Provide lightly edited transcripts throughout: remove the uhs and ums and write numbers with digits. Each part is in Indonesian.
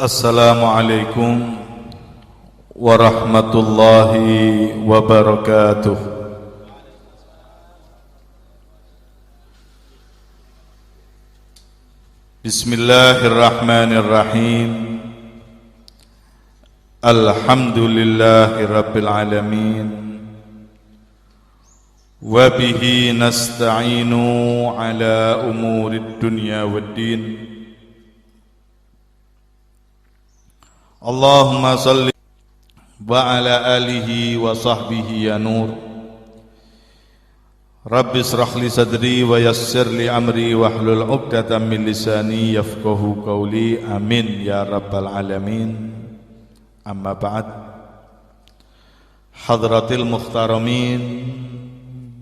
Assalamualaikum warahmatullahi wabarakatuh. Bismillahirrahmanirrahim. Alhamdulillahi rabbil alamin. Wa bihi nasta'inu ala umurid dunya waddin. Allahumma salli wa ala alihi wa sahbihi ya nur. Rabbi israh li sadri wa yassir li amri wa hlul 'uqdatam min lisani yafqahu qawli. Amin ya rabbal alamin. Amma ba'd. Hadratil muhtaramin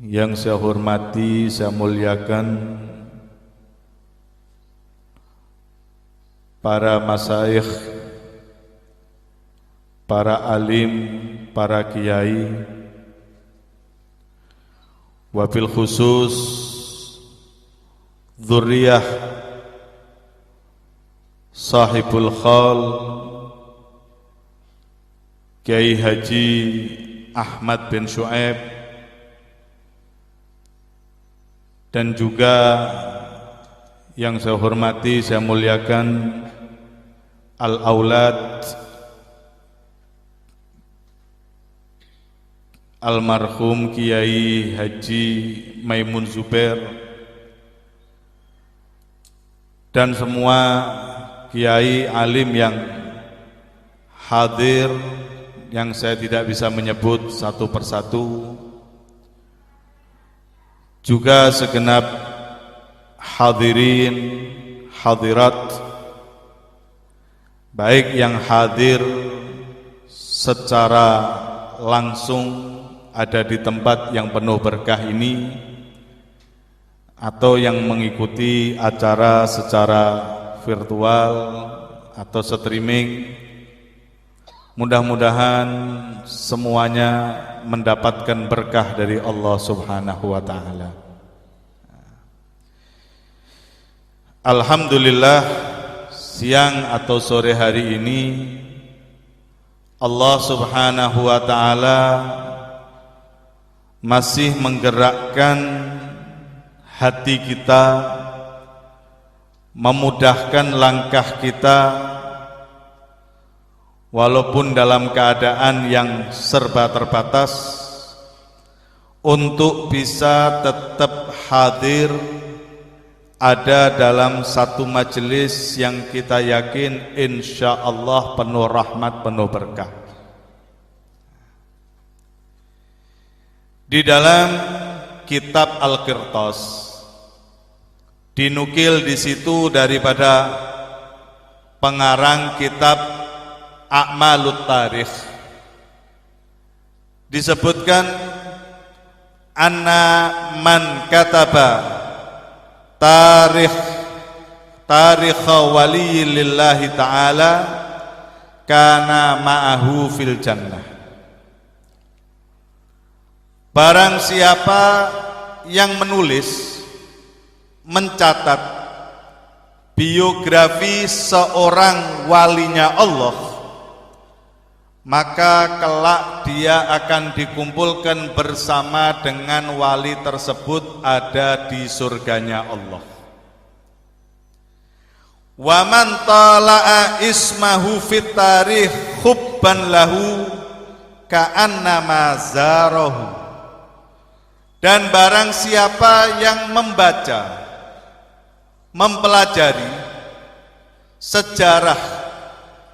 yang saya hormati, saya muliakan para masyayikh, para alim, para kiai, wabil khusus dzurriyyah sahibul khal Kiai Haji Ahmad bin Syuaib, dan juga yang saya hormati, saya muliakan al-aulad almarhum Kiai Haji Maimun Zubair, dan semua kiai alim yang hadir, yang saya tidak bisa menyebut satu persatu, juga segenap hadirin hadirat, baik yang hadir secara langsung ada di tempat yang penuh berkah ini, atau yang mengikuti acara secara virtual atau streaming. Mudah-mudahan semuanya mendapatkan berkah dari Allah Subhanahu wa ta'ala. Alhamdulillah, siang atau sore hari ini Allah Subhanahu wa ta'ala masih menggerakkan hati kita, memudahkan langkah kita, walaupun dalam keadaan yang serba terbatas, untuk bisa tetap hadir ada dalam satu majelis yang kita yakin insya Allah penuh rahmat, penuh berkah. Di dalam kitab Al-Qirtas dinukil di situ daripada pengarang kitab A'malut Tarikh, disebutkan anna man kataba tarikh waliyyillahi ta'ala kana ma'ahu fil jannah. Barang siapa yang menulis, mencatat biografi seorang walinya Allah, maka kelak dia akan dikumpulkan bersama dengan wali tersebut ada di surganya Allah. Wa man tala'a ismahu fit tarikh hubban lahu ka'annama zarahu. Dan barang siapa yang membaca, mempelajari sejarah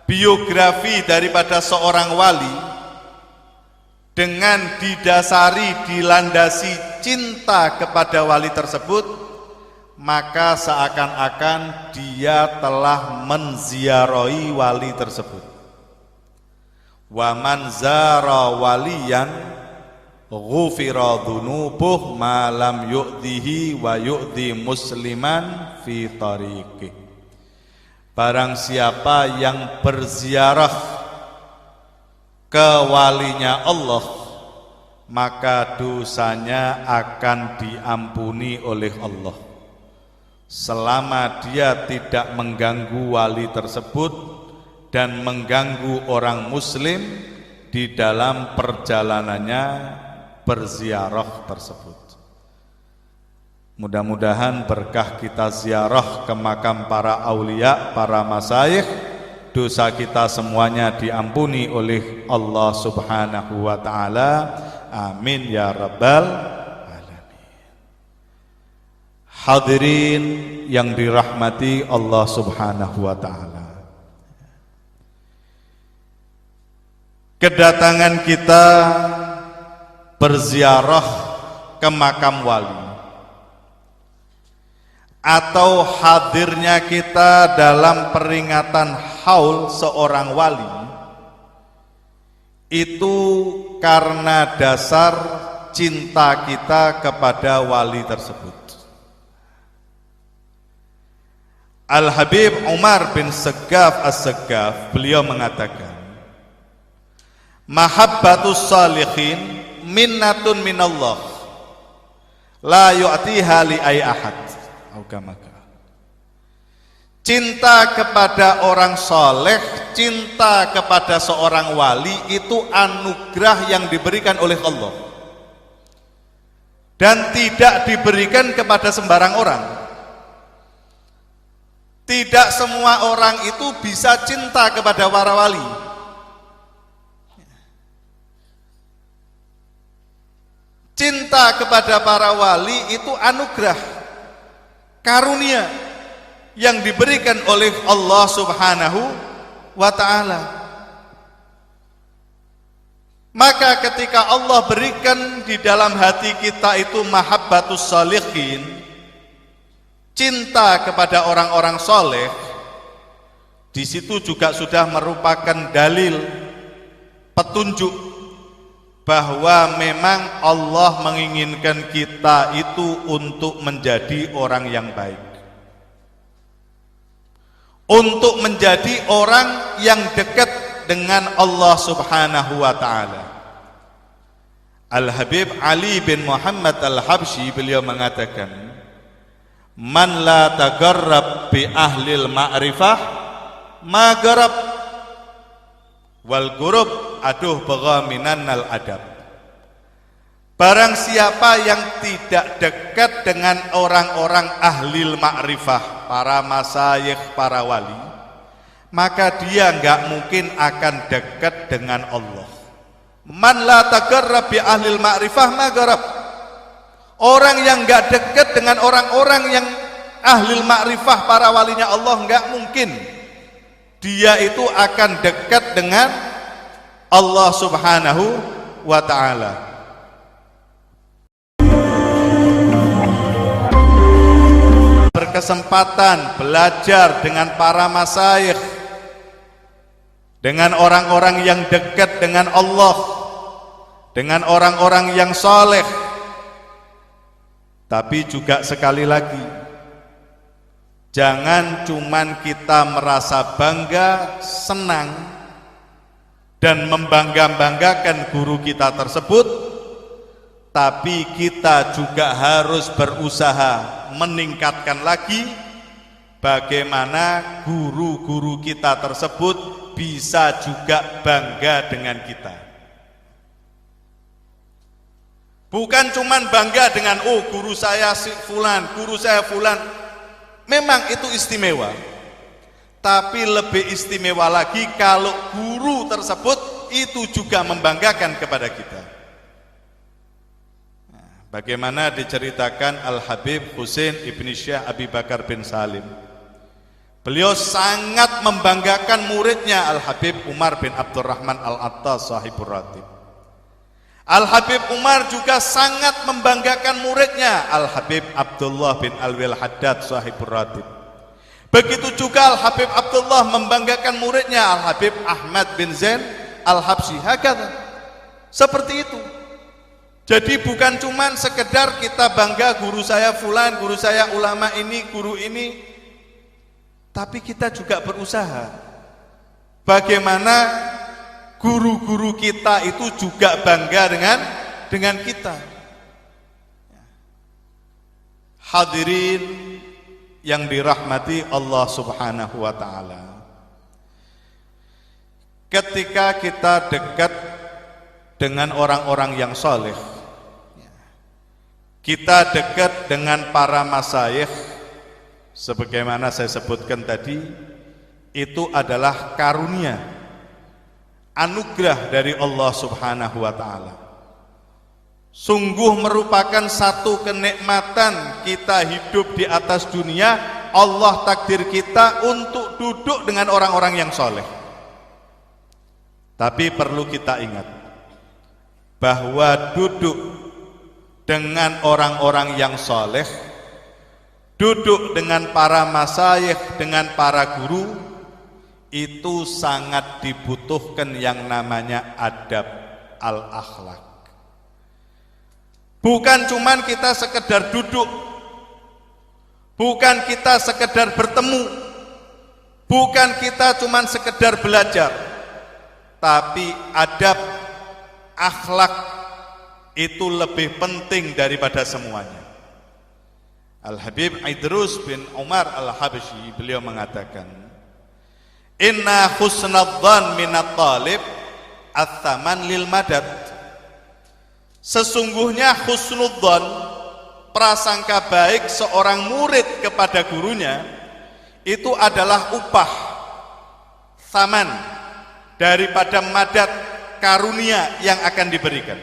biografi daripada seorang wali dengan didasari, dilandasi cinta kepada wali tersebut, maka seakan-akan dia telah menziarahi wali tersebut. Wa man zara waliyan ghufira dhunubuh ma lam yu'dhihi wa yu'dhi musliman fi tariqih. Barang siapa yang berziarah ke walinya Allah, maka dosanya akan diampuni oleh Allah selama dia tidak mengganggu wali tersebut dan mengganggu orang muslim di dalam perjalanannya berziarah tersebut. Mudah-mudahan berkah kita ziarah ke makam para aulia, para masyayikh, dosa kita semuanya diampuni oleh Allah Subhanahu wa taala. Amin ya rabbal alamin. Hadirin yang dirahmati Allah Subhanahu wa taala, kedatangan kita berziarah ke makam wali atau hadirnya kita dalam peringatan haul seorang wali itu karena dasar cinta kita kepada wali tersebut. Al-Habib Umar bin Saggaf As-Saggaf, beliau mengatakan, mahabbatus salihin minnatun minallah la yu'tiha li ay ahad. Cinta kepada orang soleh, cinta kepada seorang wali itu anugerah yang diberikan oleh Allah dan tidak diberikan kepada sembarang orang. Tidak semua orang itu bisa cinta kepada para wali. Cinta kepada para wali itu anugerah, karunia yang diberikan oleh Allah Subhanahu wa ta'ala. Maka ketika Allah berikan di dalam hati kita itu mahabbatus sholihin, cinta kepada orang-orang soleh, di situ juga sudah merupakan dalil petunjuk bahwa memang Allah menginginkan kita itu untuk menjadi orang yang baik, untuk menjadi orang yang dekat dengan Allah Subhanahu wa ta'ala. Al-Habib Ali bin Muhammad Al-Habsyi, beliau mengatakan, man la tagarrab bi ahlil ma'rifah ma garab wal gurub aduh bagha minannal adab. Barang siapa yang tidak dekat dengan orang-orang ahlil ma'rifah, para masyayikh, para wali, maka dia enggak mungkin akan dekat dengan Allah. Man la tagarrab bi ahlil ma'rifah ma garab. Orang yang enggak dekat dengan orang-orang yang ahlil ma'rifah, para walinya Allah, enggak mungkin dia itu akan dekat dengan Allah Subhanahu wa ta'ala. Berkesempatan belajar dengan para masyayikh, dengan orang-orang yang dekat dengan Allah, dengan orang-orang yang soleh. Tapi juga sekali lagi, jangan cuman kita merasa bangga, senang dan membangga-banggakan guru kita tersebut, tapi kita juga harus berusaha meningkatkan lagi bagaimana guru-guru kita tersebut bisa juga bangga dengan kita. Bukan cuman bangga dengan, oh guru saya si fulan, guru saya fulan, memang itu istimewa. Tapi lebih istimewa lagi kalau guru tersebut itu juga membanggakan kepada kita. Nah, bagaimana diceritakan Al-Habib Husain ibn Syekh Abi Bakar bin Salim, beliau sangat membanggakan muridnya Al-Habib Umar bin Abdurrahman Al-Attas sahibur ratib. Al-Habib Umar juga sangat membanggakan muridnya Al-Habib Abdullah bin Alwil Haddad sahibur ratib. Begitu juga Al-Habib Abdullah membanggakan muridnya Al-Habib Ahmad bin Zain Al-Habsyi. Hakata. Seperti itu. Jadi bukan cuman sekedar kita bangga guru saya fulan, guru saya ulama ini, guru ini, tapi kita juga berusaha bagaimana guru-guru kita itu juga bangga dengan kita. Hadirin yang dirahmati Allah Subhanahu wa ta'ala, ketika kita dekat dengan orang-orang yang soleh, kita dekat dengan para masyayikh, sebagaimana saya sebutkan tadi, itu adalah karunia, anugerah dari Allah Subhanahu wa ta'ala. Sungguh merupakan satu kenikmatan kita hidup di atas dunia. Allah takdir kita untuk duduk dengan orang-orang yang soleh. Tapi perlu kita ingat bahwa duduk dengan orang-orang yang soleh, duduk dengan para masyayikh, dengan para guru, itu sangat dibutuhkan yang namanya adab al-akhlak. Bukan cuman kita sekedar duduk, bukan kita sekedar bertemu, bukan kita cuman sekedar belajar, tapi adab akhlak itu lebih penting daripada semuanya. Al-Habib Idrus bin Umar Al-Habsyi, beliau mengatakan, inna husnadhan minat talib at-thaman lil madad. Sesungguhnya husnudzon, prasangka baik seorang murid kepada gurunya, itu adalah upah, thaman, daripada madad, karunia yang akan diberikan.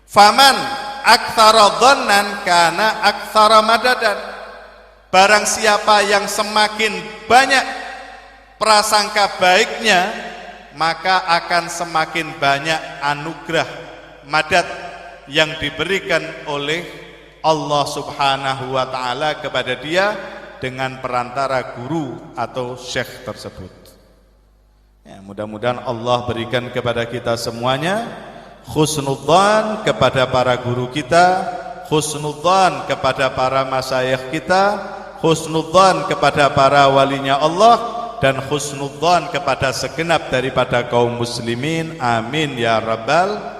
Faman aktsara dhannan kana aktsara madadan. Barang siapa yang semakin banyak prasangka baiknya, maka akan semakin banyak anugerah madad yang diberikan oleh Allah Subhanahu wa ta'ala kepada dia dengan perantara guru atau syekh tersebut. Ya, mudah-mudahan Allah berikan kepada kita semuanya husnudzan kepada para guru kita, husnudzan kepada para masyayikh kita, husnudzan kepada para walinya Allah, dan husnudzan kepada segenap daripada kaum muslimin. Amin ya rabbal.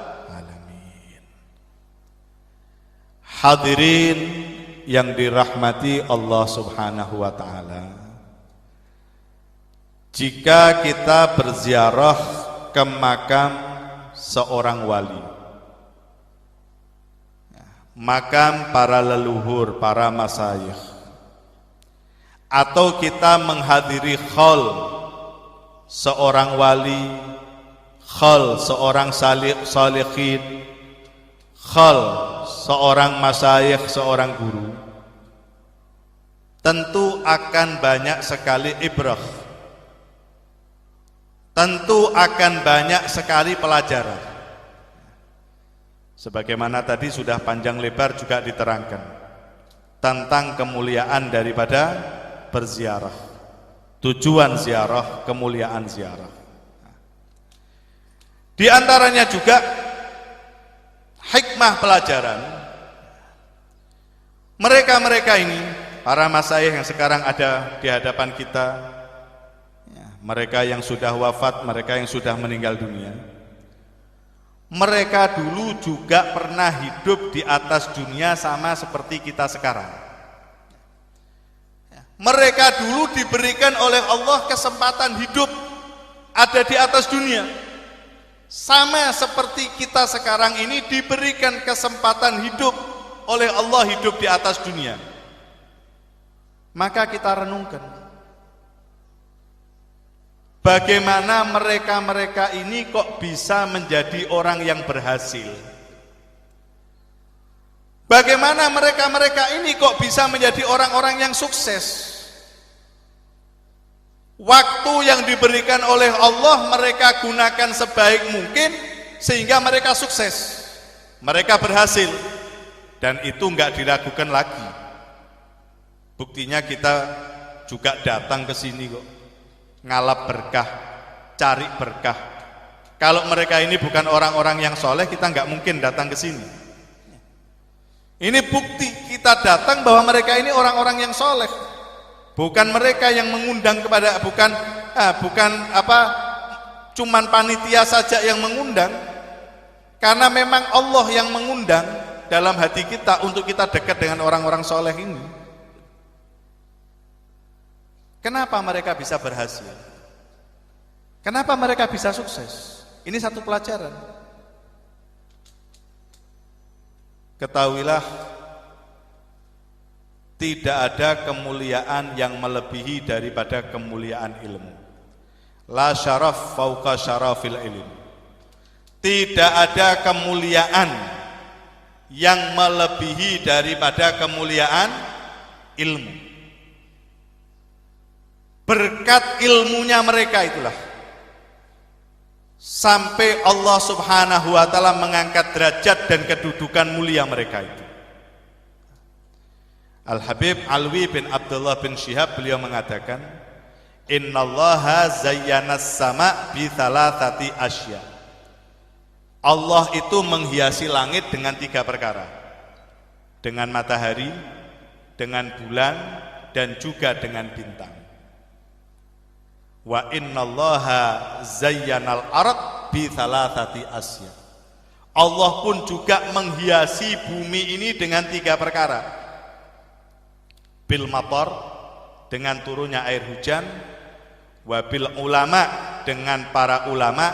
Hadirin yang dirahmati Allah Subhanahu wa ta'ala, jika kita berziarah ke makam seorang wali, makam para leluhur, para masyayikh, atau kita menghadiri khol seorang wali, khol seorang salihin, khol seorang masyayikh, seorang guru, tentu akan banyak sekali ibrah, tentu akan banyak sekali pelajaran. Sebagaimana tadi sudah panjang lebar juga diterangkan tentang kemuliaan daripada berziarah, tujuan ziarah, kemuliaan ziarah. Di antaranya juga hikmah pelajaran. Mereka-mereka ini, para masyayikh yang sekarang ada di hadapan kita, mereka yang sudah wafat, mereka yang sudah meninggal dunia, mereka dulu juga pernah hidup di atas dunia sama seperti kita sekarang. Mereka dulu diberikan oleh Allah kesempatan hidup ada di atas dunia, sama seperti kita sekarang ini diberikan kesempatan hidup oleh Allah, hidup di atas dunia. Maka kita renungkan, bagaimana mereka-mereka ini kok bisa menjadi orang yang berhasil? Bagaimana mereka-mereka ini kok bisa menjadi orang-orang yang sukses? Waktu yang diberikan oleh Allah mereka gunakan sebaik mungkin sehingga mereka sukses, mereka berhasil, dan itu enggak diragukan lagi. Buktinya kita juga datang ke sini kok, ngalap berkah, cari berkah. Kalau mereka ini bukan orang-orang yang soleh, kita enggak mungkin datang ke sini. Ini bukti kita datang bahwa mereka ini orang-orang yang soleh. Bukan mereka yang mengundang kepada, cuman panitia saja yang mengundang, karena memang Allah yang mengundang dalam hati kita untuk kita dekat dengan orang-orang soleh ini. Kenapa mereka bisa berhasil? Kenapa mereka bisa sukses? Ini satu pelajaran. Ketahuilah, tidak ada kemuliaan yang melebihi daripada kemuliaan ilmu. La syaraf fauqa syarafil ilm. Tidak ada kemuliaan yang melebihi daripada kemuliaan ilmu. Berkat ilmunya mereka itulah sampai Allah Subhanahu wa taala mengangkat derajat dan kedudukan mulia mereka itu. Al-Habib Alwi bin Abdullah bin Syihab beliau mengatakan, innallaha zayyanas sama bi thalathati asya. Allah itu menghiasi langit dengan 3 perkara. Dengan matahari, dengan bulan, dan juga dengan bintang. Wa innallaha zayyanal ard bi thalathati asya. Allah pun juga menghiasi bumi ini dengan 3 perkara. Bil matar, dengan turunnya air hujan, wabil ulama, dengan para ulama,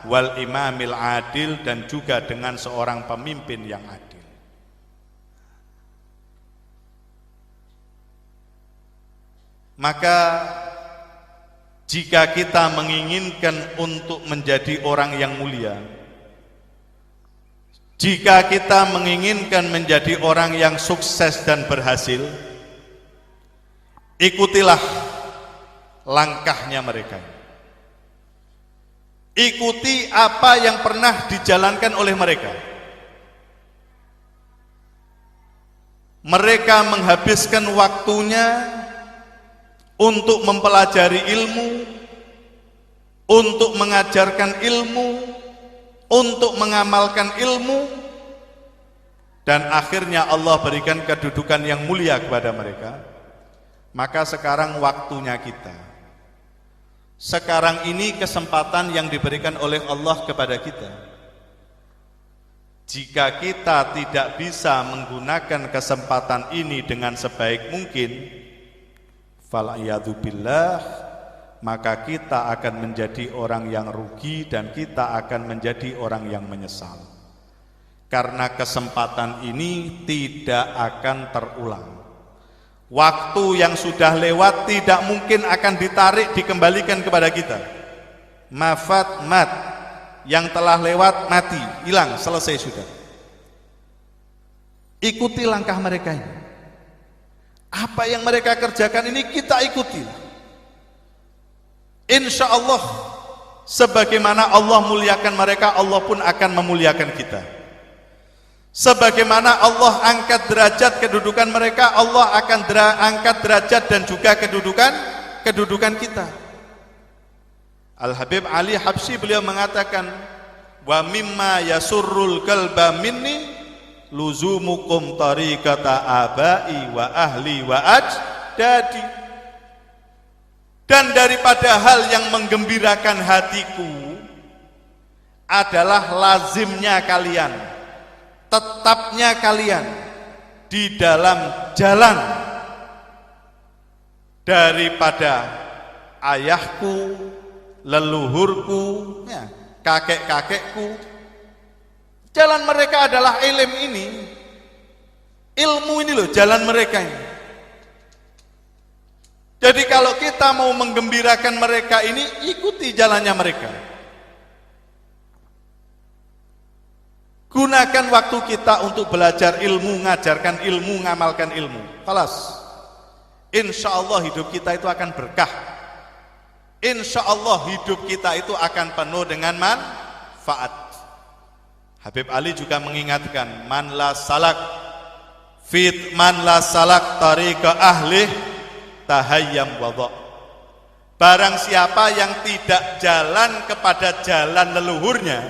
wal imamil adil, dan juga dengan seorang pemimpin yang adil. Maka jika kita menginginkan untuk menjadi orang yang mulia, jika kita menginginkan menjadi orang yang sukses dan berhasil, ikutilah langkahnya mereka. Ikuti apa yang pernah dijalankan oleh mereka. Mereka menghabiskan waktunya untuk mempelajari ilmu, untuk mengajarkan ilmu, untuk mengamalkan ilmu, dan akhirnya Allah berikan kedudukan yang mulia kepada mereka. Maka sekarang waktunya kita. Sekarang ini kesempatan yang diberikan oleh Allah kepada kita. Jika kita tidak bisa menggunakan kesempatan ini dengan sebaik mungkin, fal'iyadzubillah, maka kita akan menjadi orang yang rugi dan kita akan menjadi orang yang menyesal. Karena kesempatan ini tidak akan terulang. Waktu yang sudah lewat tidak mungkin akan ditarik, dikembalikan kepada kita. Mafat mat, yang telah lewat mati, hilang, selesai sudah. Ikuti langkah mereka ini. Apa yang mereka kerjakan ini kita ikuti. Insya Allah, sebagaimana Allah muliakan mereka, Allah pun akan memuliakan kita. Sebagaimana Allah angkat derajat kedudukan mereka, Allah akan angkat derajat dan juga kedudukan kita. Al-Habib Ali Habsyi beliau mengatakan, wa mimma yasurrul qalba minni luzumukum tariqata abai wa ahli wa ajdadi. Dan daripada hal yang menggembirakan hatiku adalah lazimnya kalian, tetapnya kalian di dalam jalan daripada ayahku, leluhurku, ya, kakek-kakekku. Jalan mereka adalah ilmu ini. Ilmu ini loh, jalan mereka ini. Jadi kalau kita mau menggembirakan mereka ini, ikuti jalannya mereka. Gunakan waktu kita untuk belajar ilmu, ngajarkan ilmu, ngamalkan ilmu. Kelas. Insya Allah hidup kita itu akan berkah. Insya Allah hidup kita itu akan penuh dengan manfaat. Habib Ali juga mengingatkan, man la salak tariqa ahlih tahayyam wadha. Barang siapa yang tidak jalan kepada jalan leluhurnya,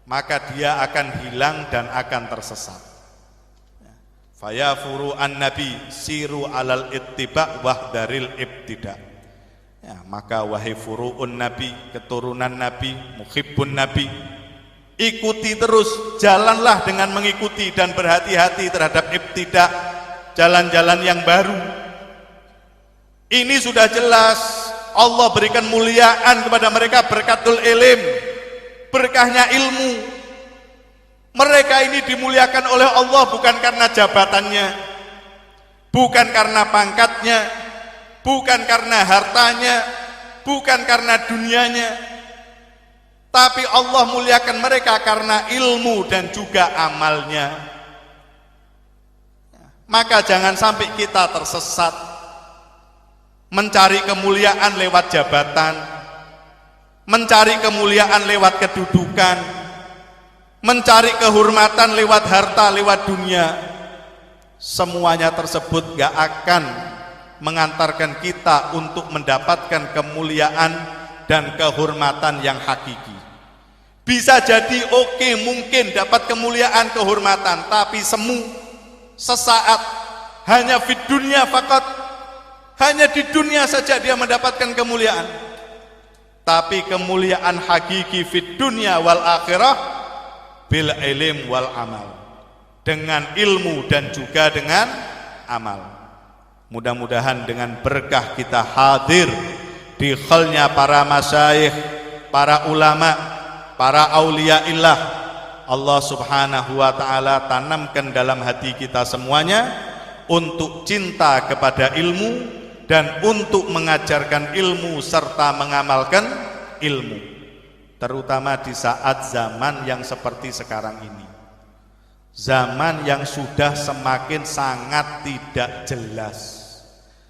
maka dia akan hilang dan akan tersesat. Fayafuru an nabi siru alal ittiba wahdaril ibtida. Ya, maka wahai furu'un nabi, keturunan nabi, muhibbun nabi, ikuti terus, jalanlah dengan mengikuti dan berhati-hati terhadap ibtida, jalan-jalan yang baru. Ini sudah jelas, Allah berikan muliaan kepada mereka berkatul ilim, berkahnya ilmu. Mereka ini dimuliakan oleh Allah bukan karena jabatannya, bukan karena pangkatnya, bukan karena hartanya, bukan karena dunianya, tapi Allah muliakan mereka karena ilmu dan juga amalnya. Maka jangan sampai kita tersesat mencari kemuliaan lewat jabatan, mencari kemuliaan lewat kedudukan, mencari kehormatan lewat harta, lewat dunia. Semuanya tersebut gak akan mengantarkan kita untuk mendapatkan kemuliaan dan kehormatan yang hakiki. Bisa jadi oke, mungkin dapat kemuliaan, kehormatan, tapi semu, sesaat, hanya di dunia fakat, hanya di dunia saja dia mendapatkan kemuliaan. Tapi kemuliaan hakiki fid dunya wal akhirah bil ilm wal amal, dengan ilmu dan juga dengan amal. Mudah-mudahan dengan berkah kita hadir di khalnya para masyayikh, para ulama, para auliaillah, Allah subhanahu wa ta'ala tanamkan dalam hati kita semuanya untuk cinta kepada ilmu dan untuk mengajarkan ilmu serta mengamalkan ilmu, terutama di saat zaman yang seperti sekarang ini, zaman yang sudah semakin sangat tidak jelas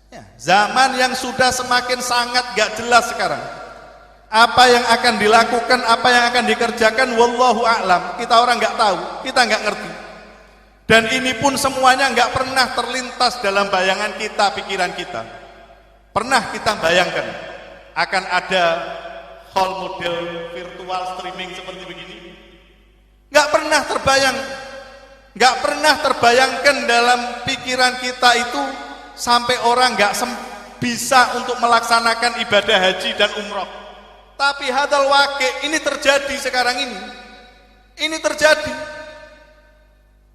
ya, zaman yang sudah semakin sangat gak jelas sekarang. Apa yang akan dilakukan, apa yang akan dikerjakan, wallahu a'lam. Kita orang nggak tahu, kita nggak ngerti. Dan ini pun semuanya nggak pernah terlintas dalam bayangan kita, pikiran kita. Pernah kita bayangkan akan ada hall model virtual streaming seperti begini? Nggak pernah terbayang, nggak pernah terbayangkan dalam pikiran kita itu sampai orang nggak bisa untuk melaksanakan ibadah haji dan umroh. Tapi hadal waqi' ini terjadi sekarang ini. Ini terjadi.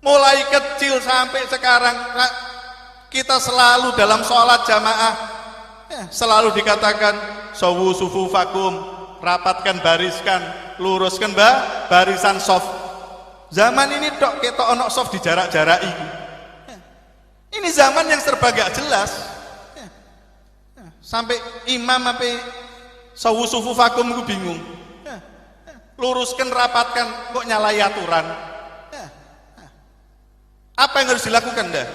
Mulai kecil sampai sekarang kita selalu dalam sholat jamaah selalu dikatakan sawu sufufakum, rapatkan bariskan, luruskan barisan soft. Zaman ini tok ketok ono soft dijarak-jaraki. Ini zaman yang serba gak jelas. Sampai imam apa sawu sufufakum gue bingung, luruskan, rapatkan, kok nyalai aturan. Apa yang harus dilakukan dah?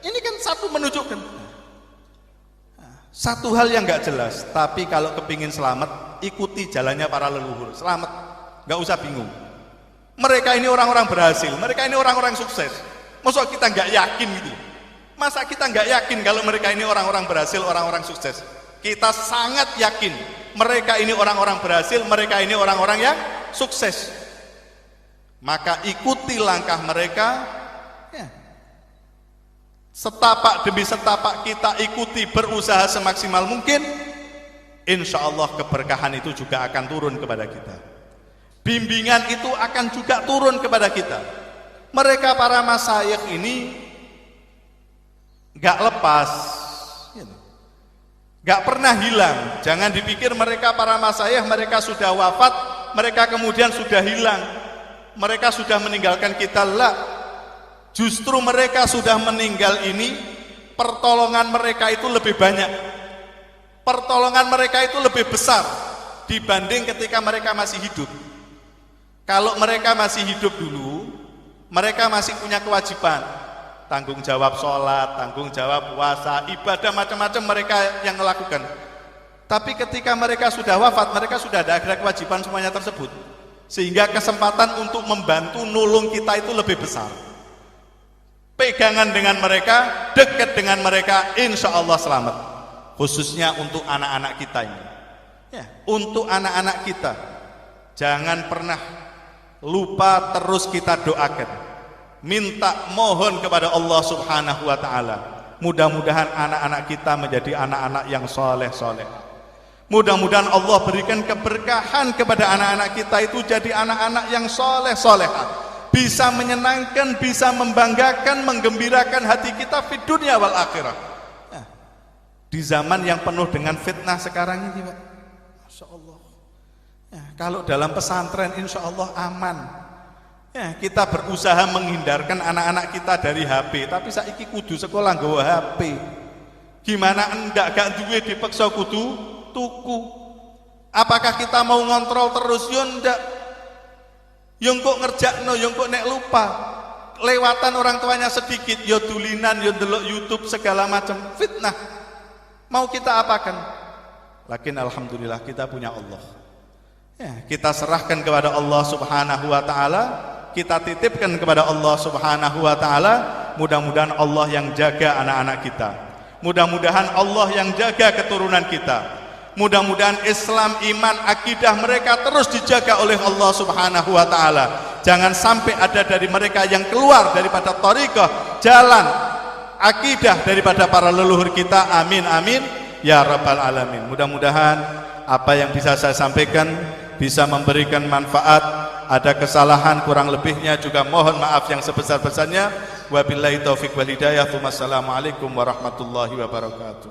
Ini kan satu menunjukkan satu hal yang nggak jelas. Tapi kalau kepingin selamat, ikuti jalannya para leluhur, selamat, nggak usah bingung. Mereka ini orang-orang berhasil, mereka ini orang-orang sukses. Masa kita nggak yakin gitu? Masa kita nggak yakin kalau mereka ini orang-orang berhasil, orang-orang sukses? Kita sangat yakin mereka ini orang-orang berhasil, mereka ini orang-orang yang sukses. Maka ikuti langkah mereka ya. Setapak demi setapak kita ikuti, berusaha semaksimal mungkin. Insya Allah keberkahan itu juga akan turun kepada kita, bimbingan itu akan juga turun kepada kita. Mereka para masyayikh ini gak lepas, gak pernah hilang. Jangan dipikir mereka para masyayikh mereka sudah wafat, mereka kemudian sudah hilang, mereka sudah meninggalkan kita. Lah, justru mereka sudah meninggal ini, pertolongan mereka itu lebih banyak, pertolongan mereka itu lebih besar dibanding ketika mereka masih hidup. Kalau mereka masih hidup dulu, mereka masih punya kewajiban, tanggung jawab sholat, tanggung jawab puasa, ibadah macam-macam mereka yang melakukan. Tapi ketika mereka sudah wafat, mereka sudah ada kewajiban semuanya tersebut, sehingga kesempatan untuk membantu nolong kita itu lebih besar. Pegangan dengan mereka, dekat dengan mereka, insya Allah selamat. Khususnya untuk anak-anak kita ini ya, untuk anak-anak kita jangan pernah lupa, terus kita doakan, minta, mohon kepada Allah subhanahu wa ta'ala. Mudah-mudahan anak-anak kita menjadi anak-anak yang soleh-soleh. Mudah-mudahan Allah berikan keberkahan kepada anak-anak kita itu jadi anak-anak yang soleh-soleh, bisa menyenangkan, bisa membanggakan, menggembirakan hati kita di dunia wal akhirah. di zaman yang penuh dengan fitnah sekarang ini, Pak. Masya Allah. Ya, kalau dalam pesantren insya Allah aman. Ya, kita berusaha menghindarkan anak-anak kita dari HP, tapi saiki kudu sekolah nggawa HP. Gimana enggak gak duwe dipaksa kudu tuku. Apakah kita mau ngontrol terus? Yo ndak. Yo kok ngerjakno, yo kok nek lupa. Lewatan orang tuanya sedikit, yo dulinan, yo delok YouTube segala macam, fitnah. Mau kita apakan? Lakin alhamdulillah kita punya Allah. Ya, kita serahkan kepada Allah Subhanahu wa taala, kita titipkan kepada Allah Subhanahu wa taala. Mudah-mudahan Allah yang jaga anak-anak kita. Mudah-mudahan Allah yang jaga keturunan kita. Mudah-mudahan Islam, iman, akidah mereka terus dijaga oleh Allah Subhanahu wa taala. Jangan sampai ada dari mereka yang keluar daripada thariqah, jalan akidah daripada para leluhur kita. Amin amin ya rabbal alamin. Mudah-mudahan apa yang bisa saya sampaikan bisa memberikan manfaat. Ada kesalahan kurang lebihnya juga mohon maaf yang sebesar-besarnya. Wabillahi taufik wal hidayah. Wassalamualaikum warahmatullahi wabarakatuh.